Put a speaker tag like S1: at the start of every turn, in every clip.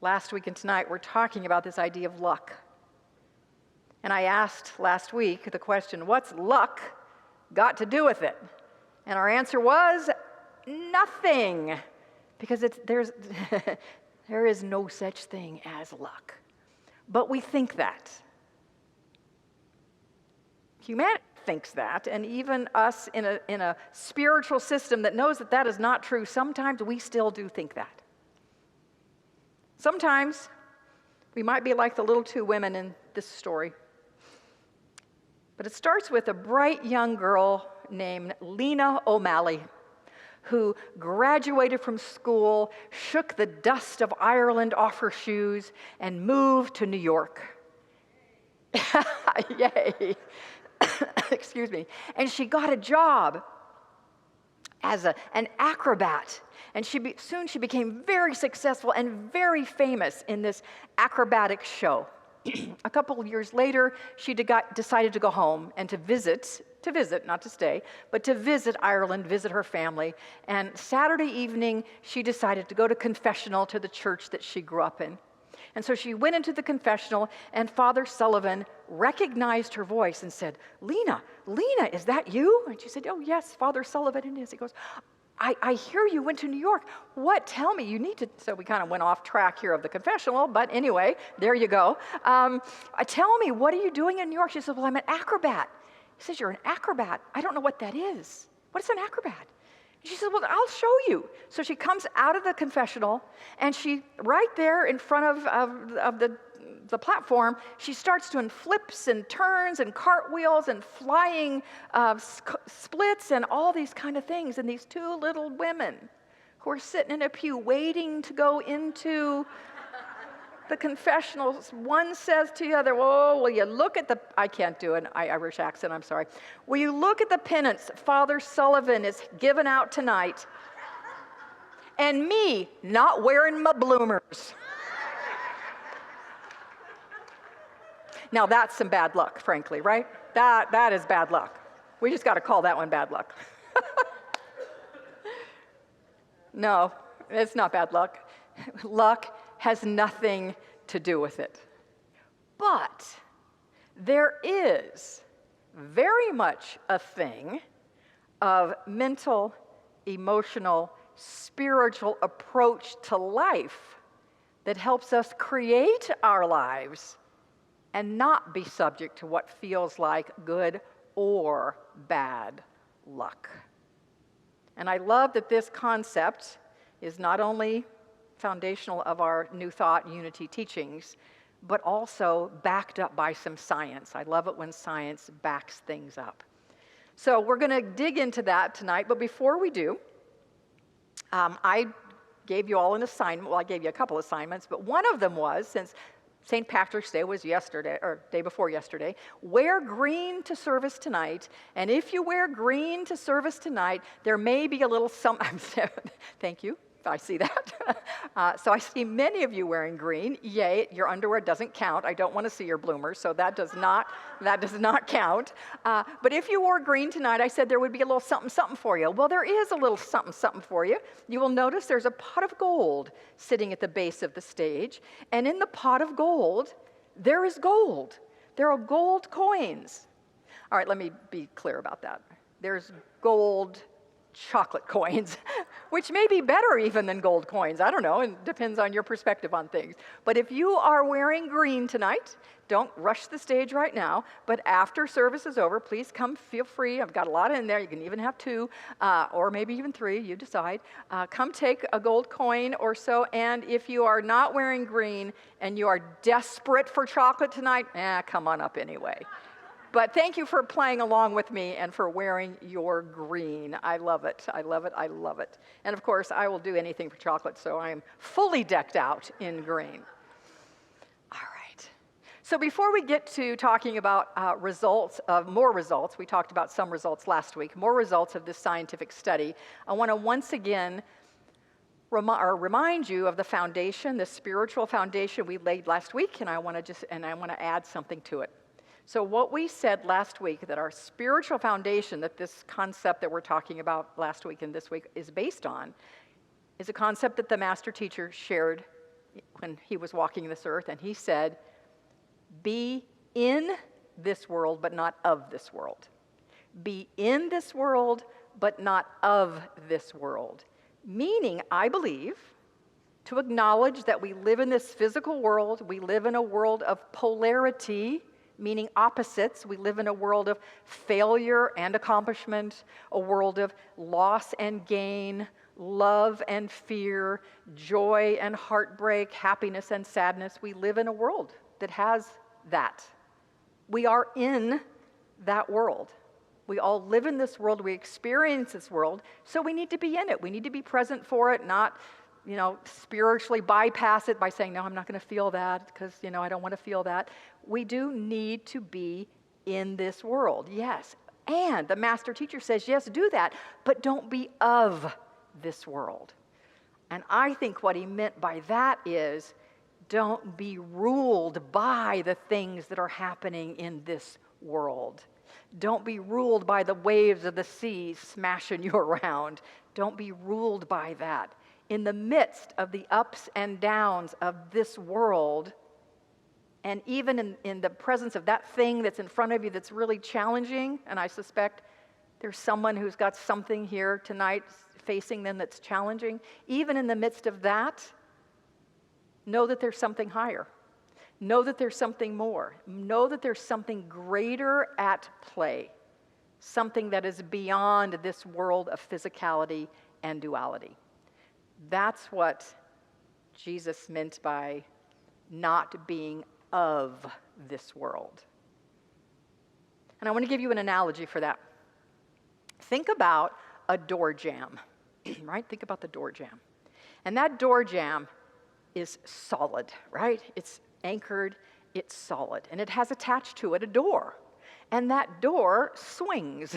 S1: Last week and tonight, we're talking about this idea of luck. And I asked last week the question, what's luck got to do with it? And our answer was nothing, because there is no such thing as luck. But we think that. Humanity thinks that, and even us in a spiritual system that knows that that is not true, sometimes we still do think that. Sometimes we might be like the little two women in this story. But it starts with a bright young girl named Lena O'Malley, who graduated from school, shook the dust of Ireland off her shoes, and moved to New York. Yay. Excuse me. And she got a job as an acrobat. And soon she became very successful and very famous in this acrobatic show. A couple of years later, she decided to go home and to visit, not to stay, but to visit Ireland, visit her family. And Saturday evening, she decided to go to confessional to the church that she grew up in. And so she went into the confessional, and Father Sullivan recognized her voice and said, Lena, is that you? And she said, oh, yes, Father Sullivan it is. He goes, I hear you went to New York. What? Tell me, you need to. So we kind of went off track here of the confessional, but anyway, there you go. Tell me, what are you doing in New York? She said, well, I'm an acrobat. He says, you're an acrobat? I don't know what that is. What is an acrobat? She said, well, I'll show you. So she comes out of the confessional, and she, right there in front of the platform, she starts doing flips and turns and cartwheels and flying splits and all these kind of things. And these two little women who are sitting in a pew waiting to go into the confessionals, one says to the other, oh, will you look at the, I can't do an Irish accent, I'm sorry. Will you look at the penance Father Sullivan is giving out tonight? And me not wearing my bloomers. Now that's some bad luck, frankly, right? That is bad luck. We just got to call that one bad luck. No, it's not bad luck. Luck has nothing to do with it. But there is very much a thing of mental, emotional, spiritual approach to life that helps us create our lives and not be subject to what feels like good or bad luck. And I love that this concept is not only foundational of our New Thought Unity teachings, but also backed up by some science. I love it when science backs things up. So we're going to dig into that tonight, but before we do, I gave you all an assignment. Well, I gave you a couple assignments, but one of them was, since St. Patrick's Day was yesterday, or day before yesterday, wear green to service tonight, and if you wear green to service tonight, there may be a little thank you. I see that. So I see many of you wearing green. Yay, your underwear doesn't count. I don't want to see your bloomers, so that does not count. But if you wore green tonight, I said there would be a little something for you. Well, there is a little something for you. You will notice there's a pot of gold sitting at the base of the stage, and in the pot of gold, there is gold. There are gold coins. All right, let me be clear about that. There's gold chocolate coins, which may be better even than gold coins. I don't know, it depends on your perspective on things. But if you are wearing green tonight, don't rush the stage right now, but after service is over, please come, feel free. I've got a lot in there. You can even have two, or maybe even three, you decide. Come take a gold coin or so, and if you are not wearing green and you are desperate for chocolate tonight, come on up anyway. But thank you for playing along with me and for wearing your green. I love it. I love it. I love it. And of course, I will do anything for chocolate, so I am fully decked out in green. All right. So before we get to talking about more results, we talked about some results last week, more results of this scientific study, I want to once again remind you of the foundation, the spiritual foundation we laid last week, and I want to add something to it. So what we said last week, that our spiritual foundation, that this concept that we're talking about last week and this week is based on, is a concept that the master teacher shared when he was walking this earth, and he said, be in this world, but not of this world. Be in this world, but not of this world. Meaning, I believe, to acknowledge that we live in this physical world, we live in a world of polarity, meaning opposites. We live in a world of failure and accomplishment, a world of loss and gain, love and fear, joy and heartbreak, happiness and sadness. We live in a world that has that. We are in that world. We all live in this world. We experience this world. So we need to be in it. We need to be present for it, not, spiritually bypass it by saying, no, I'm not going to feel that because, I don't want to feel that. We do need to be in this world, yes. And the master teacher says, yes, do that, but don't be of this world. And I think what he meant by that is, don't be ruled by the things that are happening in this world. Don't be ruled by the waves of the sea smashing you around. Don't be ruled by that. In the midst of the ups and downs of this world, and even in the presence of that thing that's in front of you that's really challenging, and I suspect there's someone who's got something here tonight facing them that's challenging, even in the midst of that, know that there's something higher. Know that there's something more. Know that there's something greater at play, something that is beyond this world of physicality and duality. That's what Jesus meant by not being of this world. And I want to give you an analogy for that. Think about a door jamb, right? Think about the door jamb. And that door jamb is solid, right? It's anchored, it's solid, and it has attached to it a door. And that door swings,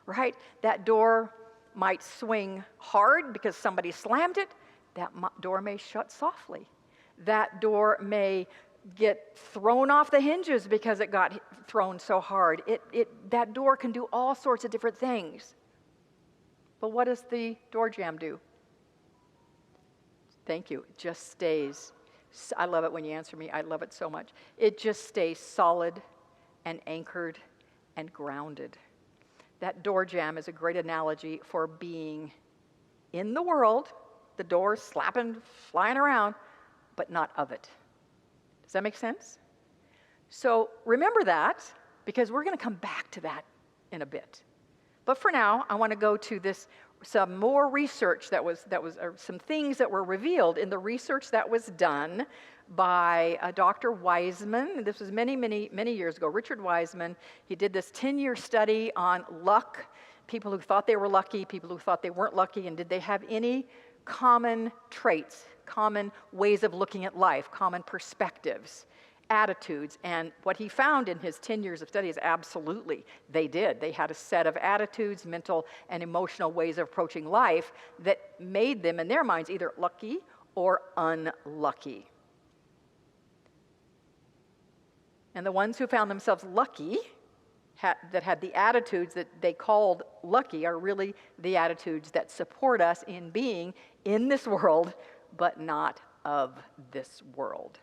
S1: right? That door might swing hard because somebody slammed it. That door may shut softly. That door may get thrown off the hinges because it got thrown so hard. That door can do all sorts of different things. But what does the door jamb do? Thank you. It just stays. I love it when you answer me. I love it so much. It just stays solid and anchored and grounded. That door jamb is a great analogy for being in the world, the door slapping, flying around, but not of it. Does that make sense? So remember that, because we're going to come back to that in a bit. But for now, I want to go to some more research or some things that were revealed in the research that was done by Dr. Wiseman. This was many, many, many years ago. Richard Wiseman, he did this 10-year study on luck, people who thought they were lucky, people who thought they weren't lucky, and did they have any common traits, common ways of looking at life, common perspectives, attitudes. And what he found in his 10 years of study is absolutely they did. They had a set of attitudes, mental and emotional ways of approaching life that made them, in their minds, either lucky or unlucky. And the ones who found themselves lucky, that had the attitudes that they called lucky, are really the attitudes that support us in being in this world, but not of this world.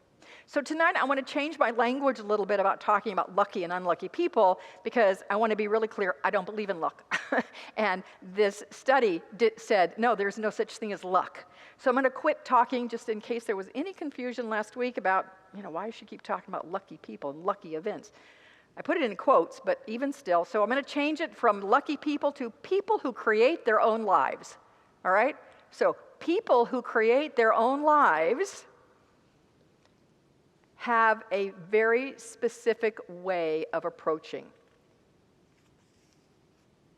S1: So tonight I want to change my language a little bit about talking about lucky and unlucky people, because I want to be really clear, I don't believe in luck. And this study said, no, there's no such thing as luck. So I'm going to quit talking, just in case there was any confusion last week about, why she keep talking about lucky people and lucky events. I put it in quotes, but even still, so I'm going to change it from lucky people to people who create their own lives. All right? So people who create their own lives have a very specific way of approaching.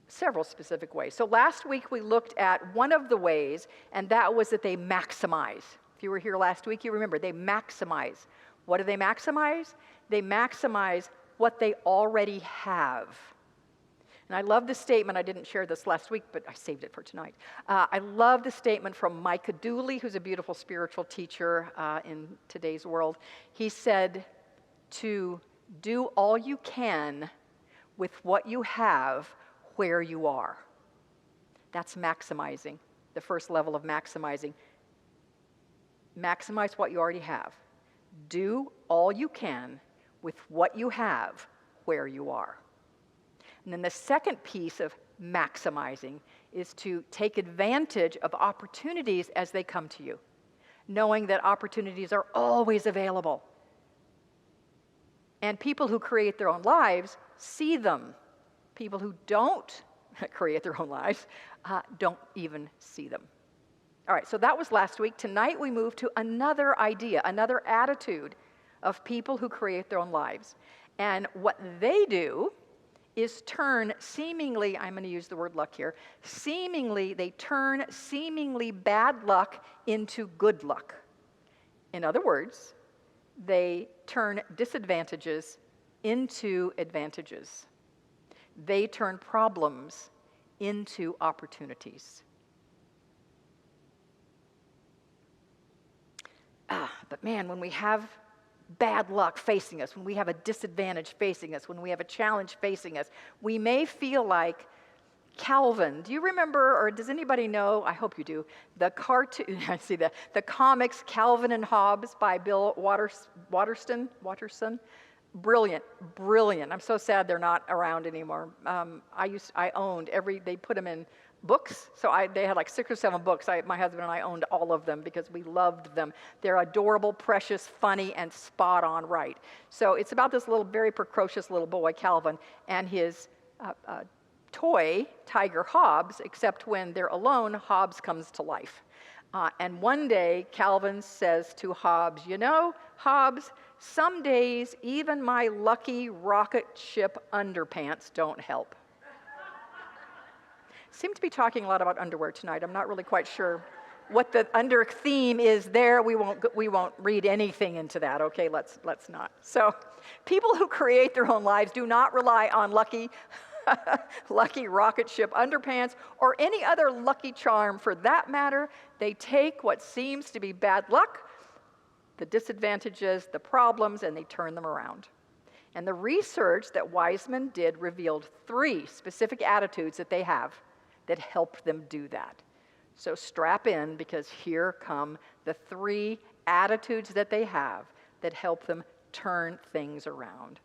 S1: Several specific ways. So last week we looked at one of the ways, and that was that they maximize. If you were here last week, you remember they maximize. What do they maximize? They maximize what they already have. And I love this statement. I didn't share this last week, but I saved it for tonight. I love the statement from Micah Dooley, who's a beautiful spiritual teacher in today's world. He said, to do all you can with what you have where you are. That's maximizing, the first level of maximizing. maximize what you already have. Do all you can with what you have where you are. And then the second piece of maximizing is to take advantage of opportunities as they come to you, knowing that opportunities are always available. And people who create their own lives see them. People who don't create their own lives don't even see them. All right, so that was last week. Tonight we move to another idea, another attitude of people who create their own lives. And what they do is turn seemingly, I'm going to use the word luck here, they turn seemingly bad luck into good luck. In other words, they turn disadvantages into advantages. They turn problems into opportunities. But man, when we have bad luck facing us, when we have a disadvantage facing us, when we have a challenge facing us, we may feel like Calvin. Do you remember, or does anybody know, I hope you do, the cartoon, I see that, the comics Calvin and Hobbes by Bill Watterson? Brilliant. I'm so sad they're not around anymore. I owned they put them in books, so they had like 6 or 7 books. My husband and I owned all of them because we loved them. They're adorable, precious, funny, and spot on right. So it's about this little, very precocious little boy, Calvin, and his toy, Tiger Hobbes, except when they're alone, Hobbes comes to life. And one day, Calvin says to Hobbes, "You know, Hobbes, some days even my lucky rocket ship underpants don't help." Seem to be talking a lot about underwear tonight. I'm not really quite sure what the under theme is there. We won't read anything into that. Okay, let's not. So, people who create their own lives do not rely on lucky rocket ship underpants or any other lucky charm for that matter. They take what seems to be bad luck, the disadvantages, the problems, and they turn them around. And the research that Wiseman did revealed 3 specific attitudes that they have that help them do that. So strap in, because here come the 3 attitudes that they have that help them turn things around.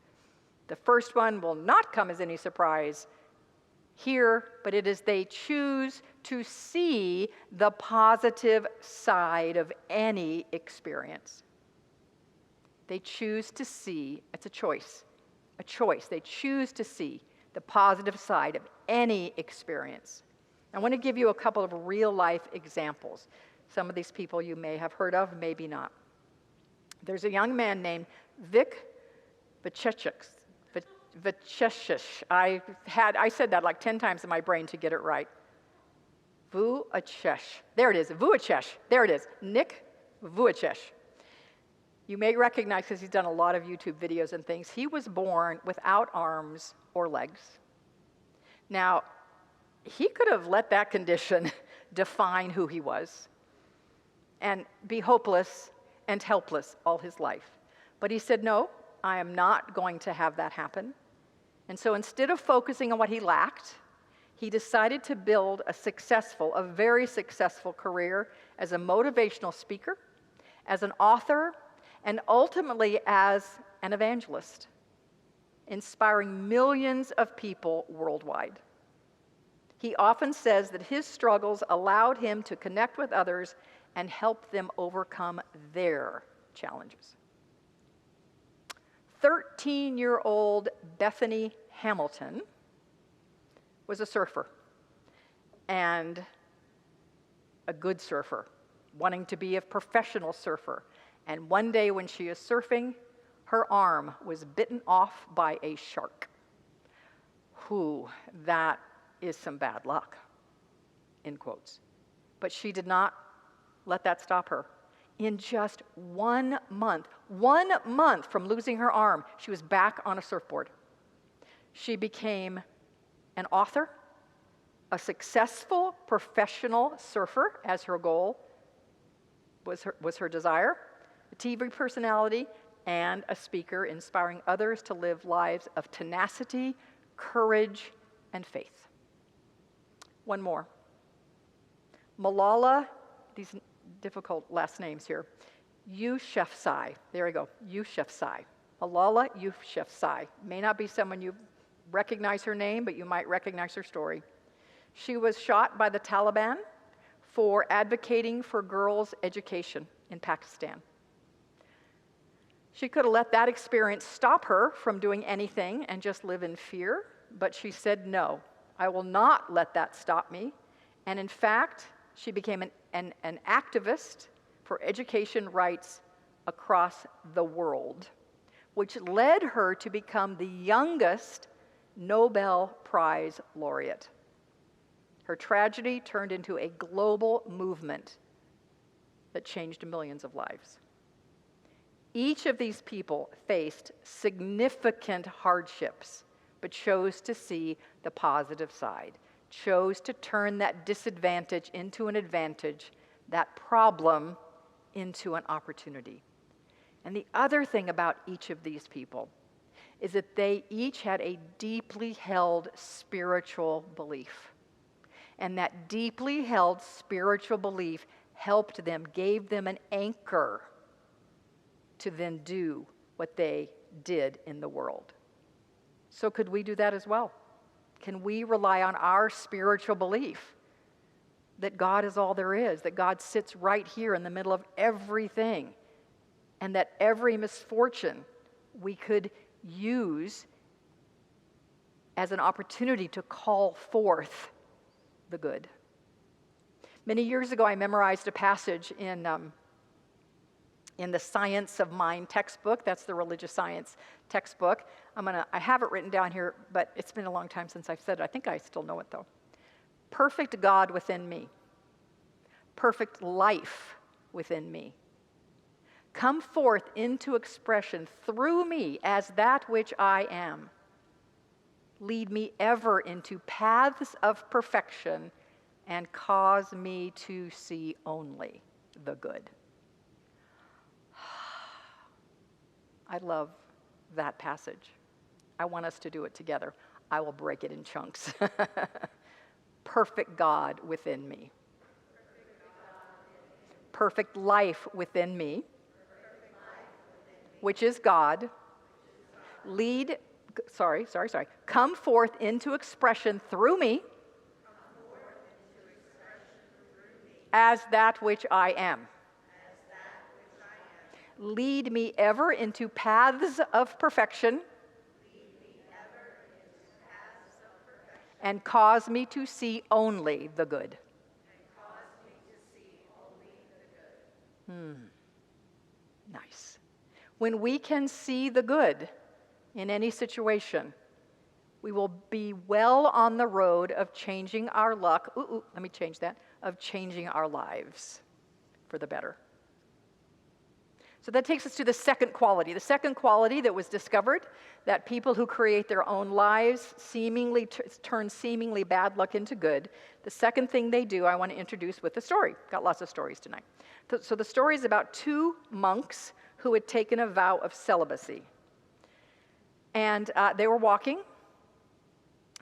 S1: The first one will not come as any surprise here, but it is they choose to see the positive side of any experience. They choose to see, it's a choice. They choose to see the positive side of any experience. I want to give you a couple of real-life examples. Some of these people you may have heard of, maybe not. There's a young man named Vic Vujicic. I said that like 10 times in my brain to get it right. Vujicic. There it is, Vujicic. There it is, Nick Vujicic. You may recognize, because he's done a lot of YouTube videos and things, he was born without arms or legs. Now, he could have let that condition define who he was and be hopeless and helpless all his life. But he said, no, I am not going to have that happen. And so instead of focusing on what he lacked, he decided to build a very successful career as a motivational speaker, as an author, and ultimately as an evangelist, inspiring millions of people worldwide. He often says that his struggles allowed him to connect with others and help them overcome their challenges. 13-year-old Bethany Hamilton was a surfer, and a good surfer, wanting to be a professional surfer. And one day when she is surfing, her arm was bitten off by a shark. That is some bad luck, in quotes. But she did not let that stop her. In just 1 month from losing her arm, she was back on a surfboard. She became an author, a successful professional surfer, as her goal was her desire, a TV personality, and a speaker, inspiring others to live lives of tenacity, courage, and faith. One more. Malala, difficult last names here. Youshefzai. There we go. Youshefzai. Malala Yousafzai. May not be someone you recognize her name, but you might recognize her story. She was shot by the Taliban for advocating for girls' education in Pakistan. She could have let that experience stop her from doing anything and just live in fear, but she said, no, I will not let that stop me. And in fact, she became an activist for education rights across the world, which led her to become the youngest Nobel Prize laureate. Her tragedy turned into a global movement that changed millions of lives. Each of these people faced significant hardships, but chose to see the positive side, chose to turn that disadvantage into an advantage, that problem into an opportunity. And the other thing about each of these people is that they each had a deeply held spiritual belief. And that deeply held spiritual belief helped them, gave them an anchor to then do what they did in the world. So could we do that as well? Can we rely on our spiritual belief that God is all there is, that God sits right here in the middle of everything, and that every misfortune we could use as an opportunity to call forth the good? Many years ago, I memorized a passage in the Science of Mind textbook. That's the religious science textbook. I have it written down here, but it's been a long time since I've said it. I think I still know it, though. Perfect God within me. Perfect life within me. Come forth into expression through me as that which I am. Lead me ever into paths of perfection and cause me to see only the good. I love that passage. I want us to do it together. I will break it in chunks. Perfect God within me. Perfect life within me, which is God. Come forth into expression through me as that which I am. Lead me ever into paths of perfection and cause me to see only the good. Nice. When we can see the good in any situation, we will be well on the road of changing our luck. Let me change that. Of changing our lives for the better. So that takes us to the second quality. The second quality that was discovered, that people who create their own lives seemingly turn seemingly bad luck into good. The second thing they do, I want to introduce with a story. Got lots of stories tonight. So the story is about two monks who had taken a vow of celibacy. And they were walking,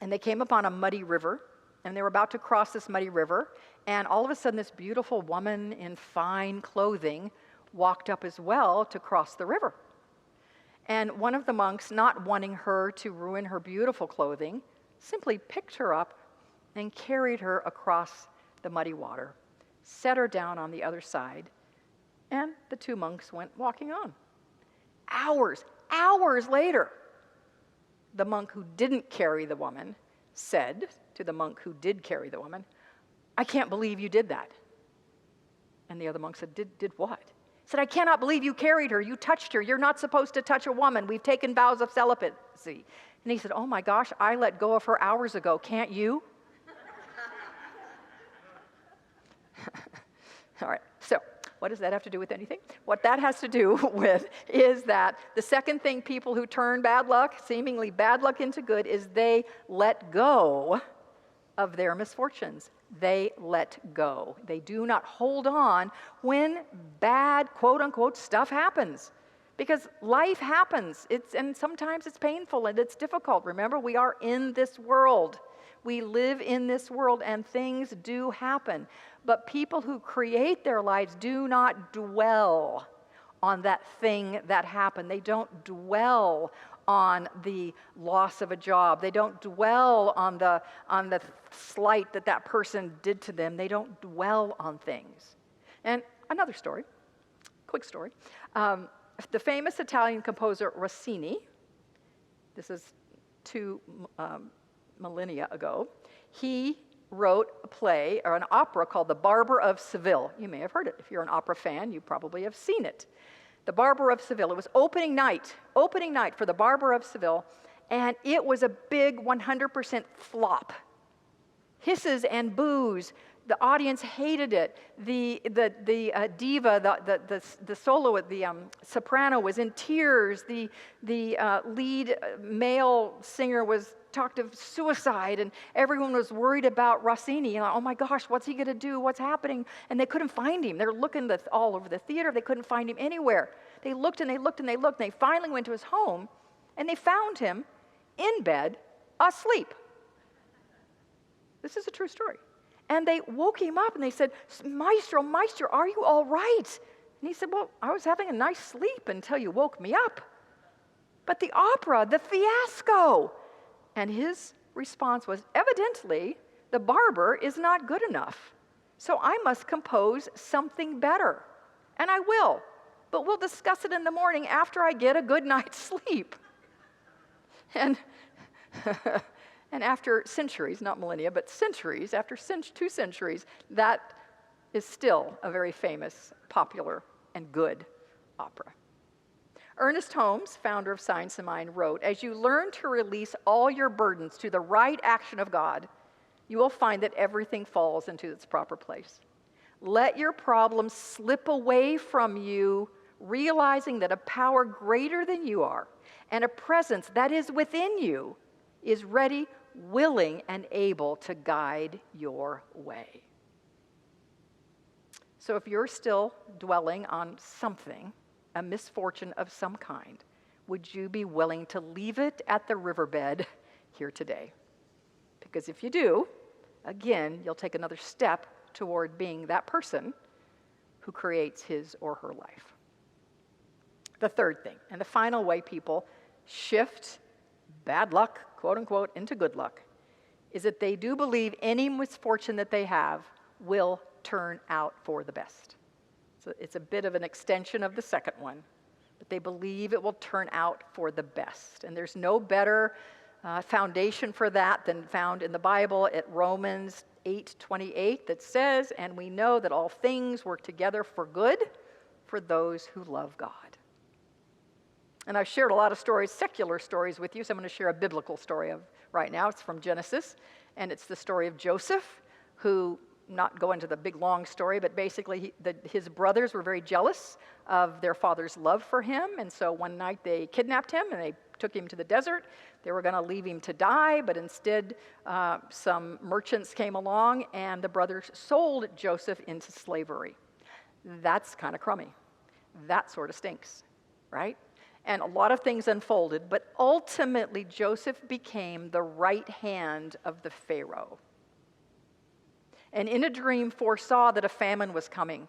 S1: and they came upon a muddy river, and they were about to cross this muddy river, and all of a sudden this beautiful woman in fine clothing walked up as well to cross the river. And one of the monks, not wanting her to ruin her beautiful clothing, simply picked her up and carried her across the muddy water, set her down on the other side, and the two monks went walking on. Hours later, the monk who didn't carry the woman said to the monk who did carry the woman, "I can't believe you did that." And the other monk said, Did what? He said, "I cannot believe you carried her. You touched her. You're not supposed to touch a woman. We've taken vows of celibacy." And he said, "Oh my gosh, I let go of her hours ago. Can't you?" All right, so what does that have to do with anything? What that has to do with is that the second thing people who turn bad luck, seemingly bad luck, into good is they let go of their misfortunes. They let go. They do not hold on when bad, quote-unquote, stuff happens. Because life happens, and sometimes it's painful and it's difficult. Remember, we are in this world. We live in this world and things do happen. But people who create their lives do not dwell on that thing that happened. They don't dwell on the loss of a job. They don't dwell on the slight that person did to them. They don't dwell on things. And another story, quick story. The famous Italian composer Rossini, this is 2 millennia ago, he wrote a play or an opera called The Barber of Seville. You may have heard it. If you're an opera fan, you probably have seen it. The Barber of Seville. It was opening night for The Barber of Seville, and it was a big 100% flop. Hisses and boos. The audience hated it. The diva, the soloist, the soprano was in tears. The lead male singer was talked of suicide, and everyone was worried about Rossini. Oh my gosh, what's he going to do? What's happening? And they couldn't find him. They were looking all over the theater. They couldn't find him anywhere. They looked and they looked and they looked, and they finally went to his home, and they found him in bed, asleep. This is a true story. And they woke him up and they said, Maestro, are you all right? And he said, well, I was having a nice sleep until you woke me up. But the opera, the fiasco. And his response was, evidently, the barber is not good enough. So I must compose something better. And I will. But we'll discuss it in the morning after I get a good night's sleep. And after centuries, not millennia, but centuries, after 2 centuries, that is still a very famous, popular, and good opera. Ernest Holmes, founder of Science and Mind, wrote, as you learn to release all your burdens to the right action of God, you will find that everything falls into its proper place. Let your problems slip away from you, realizing that a power greater than you are and a presence that is within you is ready, willing, and able to guide your way. So if you're still dwelling on something, a misfortune of some kind, would you be willing to leave it at the riverbed here today? Because if you do, again, you'll take another step toward being that person who creates his or her life. The third thing, and the final way people shift bad luck, quote unquote, into good luck, is that they do believe any misfortune that they have will turn out for the best. So it's a bit of an extension of the second one, but they believe it will turn out for the best. And there's no better foundation for that than found in the Bible at Romans 8:28 that says, and we know that all things work together for good for those who love God. And I've shared a lot of stories, secular stories with you, so I'm going to share a biblical story right now. It's from Genesis, and it's the story of Joseph, who, not go into the big long story, but basically his brothers were very jealous of their father's love for him, and so one night they kidnapped him and they took him to the desert. They were going to leave him to die, but instead some merchants came along and the brothers sold Joseph into slavery. That's kind of crummy. That sort of stinks, right? And a lot of things unfolded, but ultimately Joseph became the right hand of the Pharaoh. And in a dream foresaw that a famine was coming.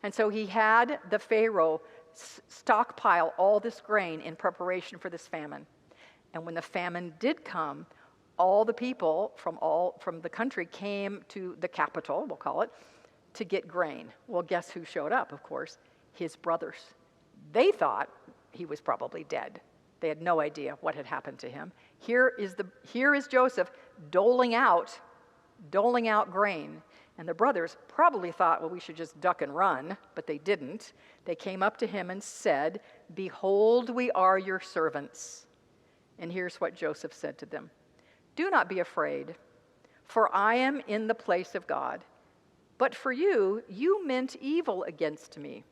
S1: And so he had the Pharaoh stockpile all this grain in preparation for this famine. And when the famine did come, all the people from the country came to the capital, we'll call it, to get grain. Well, guess who showed up, of course? His brothers. They thought he was probably dead. They had no idea what had happened to him. Here is Joseph doling out grain. And the brothers probably thought, well, we should just duck and run, but they didn't. They came up to him and said, behold, we are your servants. And here's what Joseph said to them. Do not be afraid, for I am in the place of God. But for you, you meant evil against me.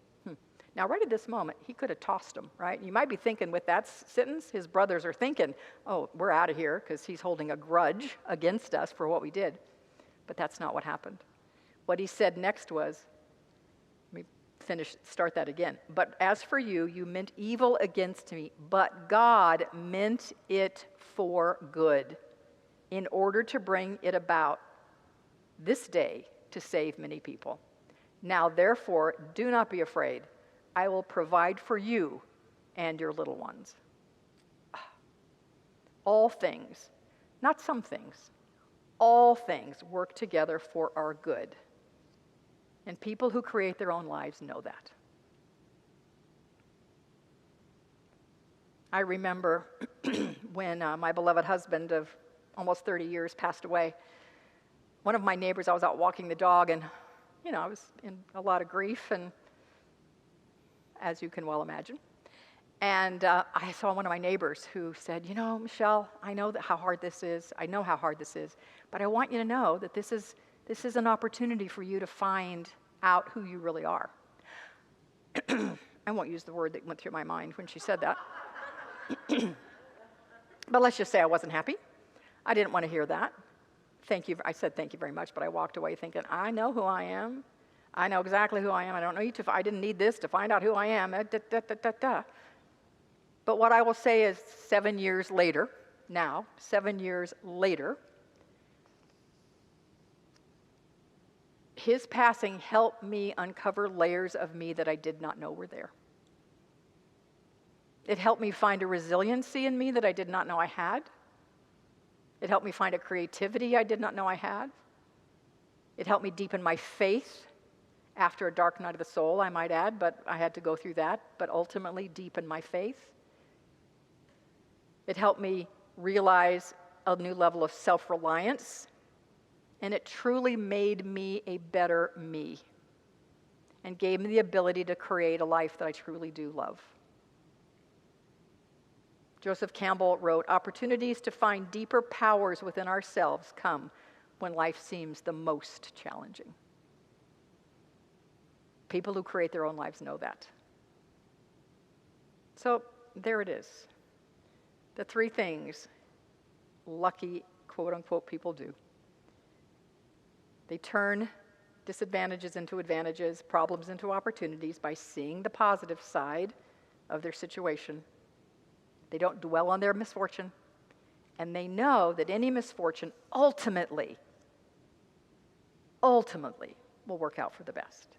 S1: Now, right at this moment, he could have tossed them, right? You might be thinking with that sentence, his brothers are thinking, oh, we're out of here because he's holding a grudge against us for what we did. But that's not what happened. What he said next was, let me start that again. But as for you, you meant evil against me, but God meant it for good, in order to bring it about this day to save many people. Now, therefore, do not be afraid. I will provide for you and your little ones. All things, not some things, all things work together for our good. And people who create their own lives know that. I remember when my beloved husband of almost 30 years passed away. One of my neighbors, I was out walking the dog, and I was in a lot of grief, and as you can well imagine. And I saw one of my neighbors who said, Michele, I know how hard this is. I know how hard this is, but I want you to know that this is an opportunity for you to find out who you really are. I won't use the word that went through my mind when she said that. But let's just say I wasn't happy. I didn't want to hear that. Thank you. I said thank you very much, but I walked away thinking, I know who I am. I know exactly who I am. I didn't need this to find out who I am. But what I will say is 7 years later, his passing helped me uncover layers of me that I did not know were there. It helped me find a resiliency in me that I did not know I had. It helped me find a creativity I did not know I had. It helped me deepen my faith after a dark night of the soul, I might add, but I had to go through that, but ultimately deepen my faith. It helped me realize a new level of self-reliance, and it truly made me a better me and gave me the ability to create a life that I truly do love. Joseph Campbell wrote, "Opportunities to find deeper powers within ourselves come when life seems the most challenging." People who create their own lives know that. So there it is. The 3 things lucky, quote unquote, people do. They turn disadvantages into advantages, problems into opportunities by seeing the positive side of their situation. They don't dwell on their misfortune, and they know that any misfortune ultimately will work out for the best.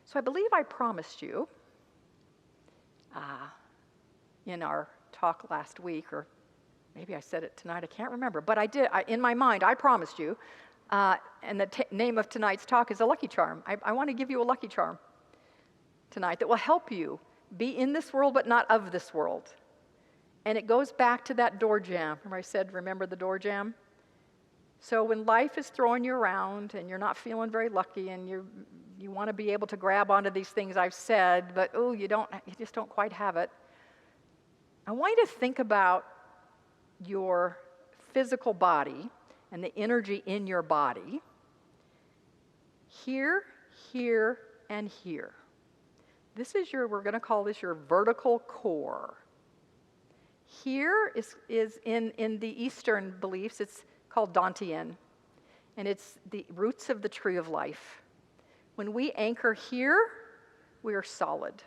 S1: So I believe I promised you in our talk last week, or maybe I said it tonight, I can't remember, but I did. In my mind, I promised you, and the name of tonight's talk is a lucky charm. I want to give you a lucky charm tonight that will help you be in this world but not of this world. And it goes back to that door jam. Remember I said, remember the door jam? So when life is throwing you around and you're not feeling very lucky and you want to be able to grab onto these things I've said, but you just don't quite have it, I want you to think about your physical body and the energy in your body here, here, and here. This is we're going to call this your vertical core. Here is in the Eastern beliefs, it's called Dantian, and it's the roots of the tree of life. When we anchor here, we are solid.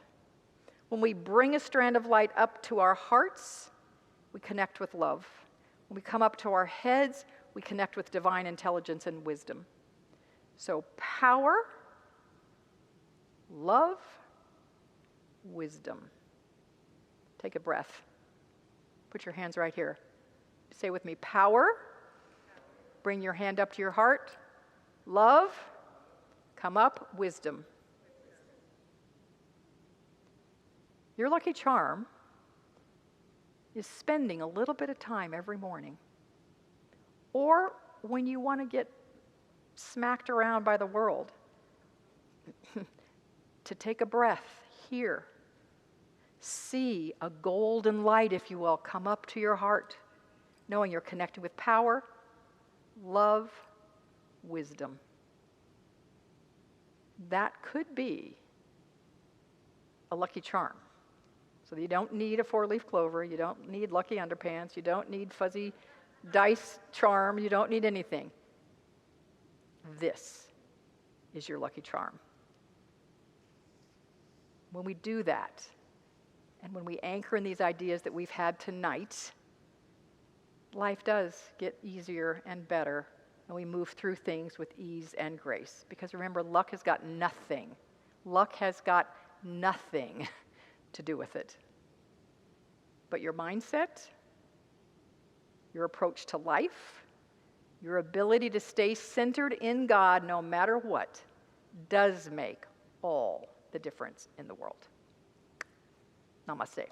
S1: When we bring a strand of light up to our hearts, we connect with love. When we come up to our heads, we connect with divine intelligence and wisdom. So power, love, wisdom. Take a breath. Put your hands right here. Say with me, power. Bring your hand up to your heart. Love. Come up, wisdom. Your lucky charm is spending a little bit of time every morning, or when you want to get smacked around by the world, to take a breath here. See a golden light, if you will, come up to your heart, knowing you're connected with power, love, wisdom. That could be a lucky charm. So you don't need a 4-leaf clover, you don't need lucky underpants, you don't need fuzzy dice charm, you don't need anything. This is your lucky charm. When we do that, and when we anchor in these ideas that we've had tonight, life does get easier and better, and we move through things with ease and grace. Because remember, luck has got nothing to do with it. But your mindset, your approach to life, your ability to stay centered in God no matter what, does make all the difference in the world. Namaste.